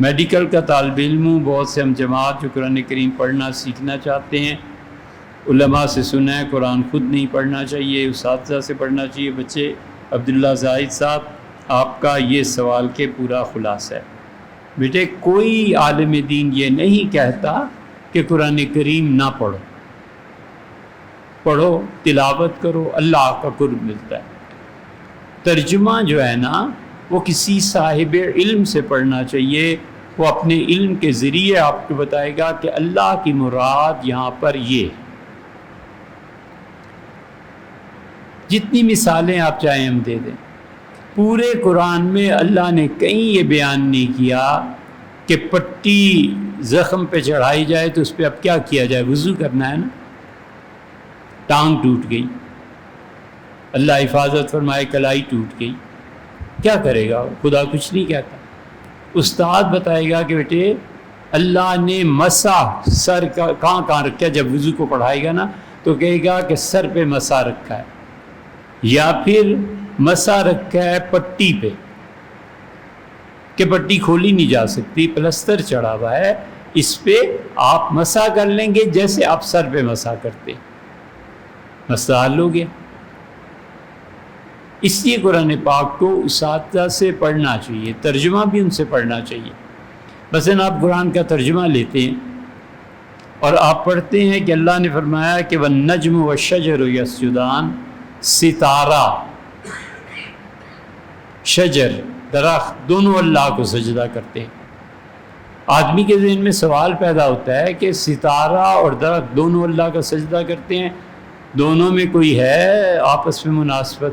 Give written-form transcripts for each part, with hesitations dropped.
Medical کا طالب علم ہوں، بہت سے ہم جماعت جو قرآن کریم پڑھنا سیکھنا چاہتے ہیں، علماء سے سنا ہے قرآن خود نہیں پڑھنا چاہیے، اساتذہ سے پڑھنا چاہیے بچے۔ عبداللہ زاہد صاحب، آپ کا یہ سوال کے پورا خلاصہ ہے۔ بیٹے، کوئی عالم دین یہ نہیں کہتا کہ قرآن کریم نہ پڑھو، پڑھو، تلاوت کرو، اللہ کا قرب ملتا ہے۔ ترجمہ جو ہے نا وہ کسی صاحب علم سے پڑھنا چاہیے، وہ اپنے علم کے ذریعے آپ کو بتائے گا کہ اللہ کی مراد یہاں پر یہ ہے۔ جتنی مثالیں آپ چاہیں ہم دے دیں، پورے قرآن میں اللہ نے کہیں یہ بیان نہیں کیا کہ پٹی زخم پہ چڑھائی جائے تو اس پہ اب کیا کیا جائے، وضو کرنا ہے نا۔ ٹانگ ٹوٹ گئی، اللہ حفاظت فرمائے، کلائی ٹوٹ گئی، کیا کرے گا؟ خدا کچھ نہیں کہتا۔ استاد بتائے گا کہ بیٹے اللہ نے مسح سر کا کہاں رکھا ہے، جب وضو کو پڑھائے گا نا تو کہے گا کہ سر پہ مسح رکھا ہے، یا پھر مسح رکھا ہے پٹی پہ کہ پٹی کھولی نہیں جا سکتی، پلستر چڑھا ہوا ہے، اس پہ آپ مسح کر لیں گے جیسے آپ سر پہ مسح کرتے، مسئلہ حل ہو گیا۔ اس لیے قرآن پاک کو اساتذہ سے پڑھنا چاہیے، ترجمہ بھی ان سے پڑھنا چاہیے۔ مثلاً آپ قرآن کا ترجمہ لیتے ہیں اور آپ پڑھتے ہیں کہ اللہ نے فرمایا کہ وَالنَّجْمُ وَالشَّجَرُ يَسْجُدَانِ، ستارہ، شجر، درخت، دونوں اللہ کو سجدہ کرتے ہیں۔ آدمی کے ذہن میں سوال پیدا ہوتا ہے کہ ستارہ اور درخت دونوں اللہ کا سجدہ کرتے ہیں، دونوں میں کوئی ہے آپس میں مناسبت؟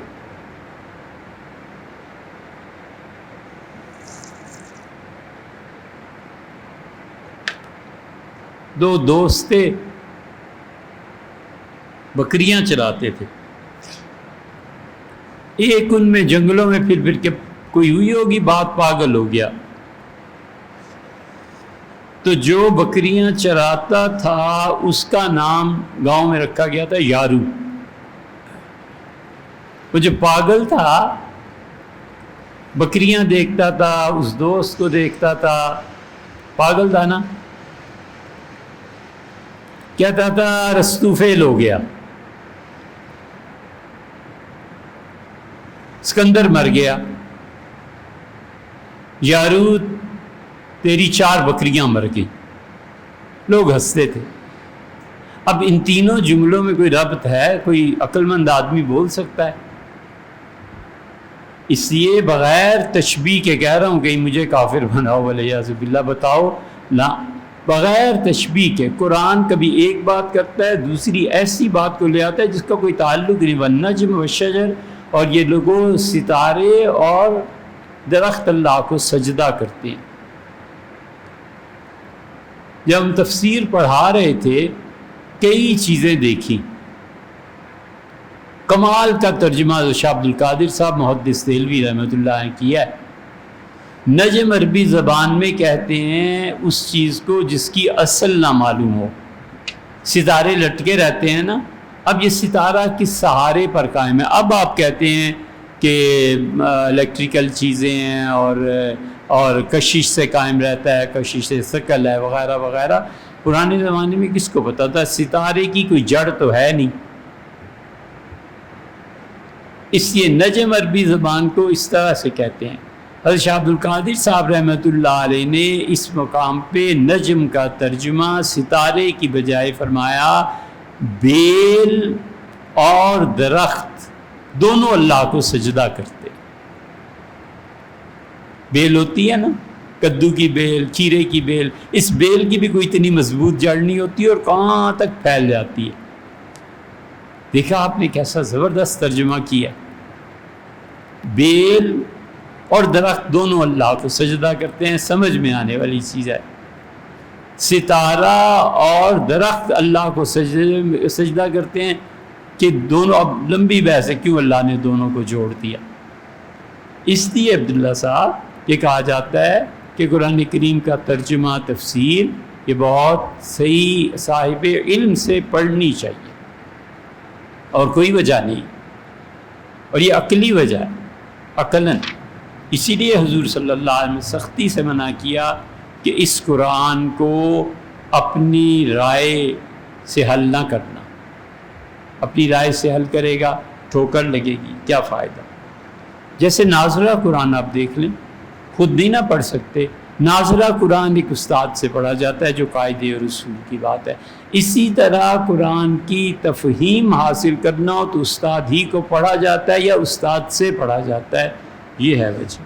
دو دوست تھے، بکریاں چراتے تھے، ایک ان میں جنگلوں میں پھر کے کوئی ہوئی ہوگی بات، پاگل ہو گیا، تو جو بکریاں چراتا تھا اس کا نام گاؤں میں رکھا گیا تھا یارو۔ وہ جو پاگل تھا، بکریاں دیکھتا تھا، اس دوست کو دیکھتا تھا، پاگل تھا نا، کہتا تھا رستو فیل ہو گیا، اسکندر مر گیا، یارو تیری 4 بکریاں مر گئی۔ لوگ ہنستے تھے۔ اب ان تینوں جملوں میں کوئی ربط ہے؟ کوئی عقل مند آدمی بول سکتا ہے؟ اس لیے بغیر تشبیہ کے کہہ رہا ہوں، کہیں مجھے کافر بناؤ ولیعاذ باللہ، بتاؤ لا، بغیر تشبیہ کے قرآن کبھی ایک بات کرتا ہے، دوسری ایسی بات کو لے آتا ہے جس کا کوئی تعلق نہیں۔ والنجم والشجر، اور یہ لوگوں ستارے اور درخت اللہ کو سجدہ کرتے ہیں۔ جب ہم تفسیر پڑھا رہے تھے کئی چیزیں دیکھی، کمال کا ترجمہ شاہ عبد القادر صاحب محدث دہلوی رحمۃ اللہ نے کیا ہے۔ نجم عربی زبان میں کہتے ہیں اس چیز کو جس کی اصل نہ معلوم ہو۔ ستارے لٹکے رہتے ہیں نا، اب یہ ستارہ کس سہارے پر قائم ہے؟ اب آپ کہتے ہیں کہ الیکٹریکل چیزیں ہیں اور کشش سے قائم رہتا ہے، کشش سے ثقل ہے وغیرہ وغیرہ۔ پرانے زمانے میں کس کو پتا تھا؟ ستارے کی کوئی جڑ تو ہے نہیں۔ اس لیے نجم عربی زبان کو اس طرح سے کہتے ہیں۔ حضرت شاہ عبد القادر صاحب رحمۃ اللہ علیہ نے اس مقام پہ نجم کا ترجمہ ستارے کی بجائے فرمایا بیل اور درخت دونوں اللہ کو سجدہ کرتے۔ بیل ہوتی ہے نا، کدو کی بیل، کھیرے کی بیل، اس بیل کی بھی کوئی اتنی مضبوط جڑ نہیں ہوتی اور کہاں تک پھیل جاتی ہے۔ دیکھا آپ نے کیسا زبردست ترجمہ کیا۔ بیل اور درخت دونوں اللہ کو سجدہ کرتے ہیں، سمجھ میں آنے والی چیز ہے۔ ستارہ اور درخت اللہ کو سجدہ کرتے ہیں کہ دونوں، اب لمبی بحث ہے کیوں اللہ نے دونوں کو جوڑ دیا۔ اس لیے عبداللہ صاحب یہ کہا جاتا ہے کہ قرآن کریم کا ترجمہ تفسیر یہ بہت صحیح صاحب علم سے پڑھنی چاہیے، اور کوئی وجہ نہیں، اور یہ عقلی وجہ ہے، عقلاً۔ اسی لیے حضور صلی اللہ علیہ وسلم نے سختی سے منع کیا کہ اس قرآن کو اپنی رائے سے حل نہ کرنا. اپنی رائے سے حل کرے گا ٹھوکر لگے گی، کیا فائدہ. جیسے ناظرہ قرآن آپ دیکھ لیں، خود بھی نہ پڑھ سکتے، ناظرہ قرآن ایک استاد سے پڑھا جاتا ہے جو قاعدے اور اصول کی بات ہے. اسی طرح قرآن کی تفہیم حاصل کرنا ہو تو استاد ہی کو پڑھا جاتا ہے یا استاد سے پڑھا جاتا ہے. یہ ہے وجہ.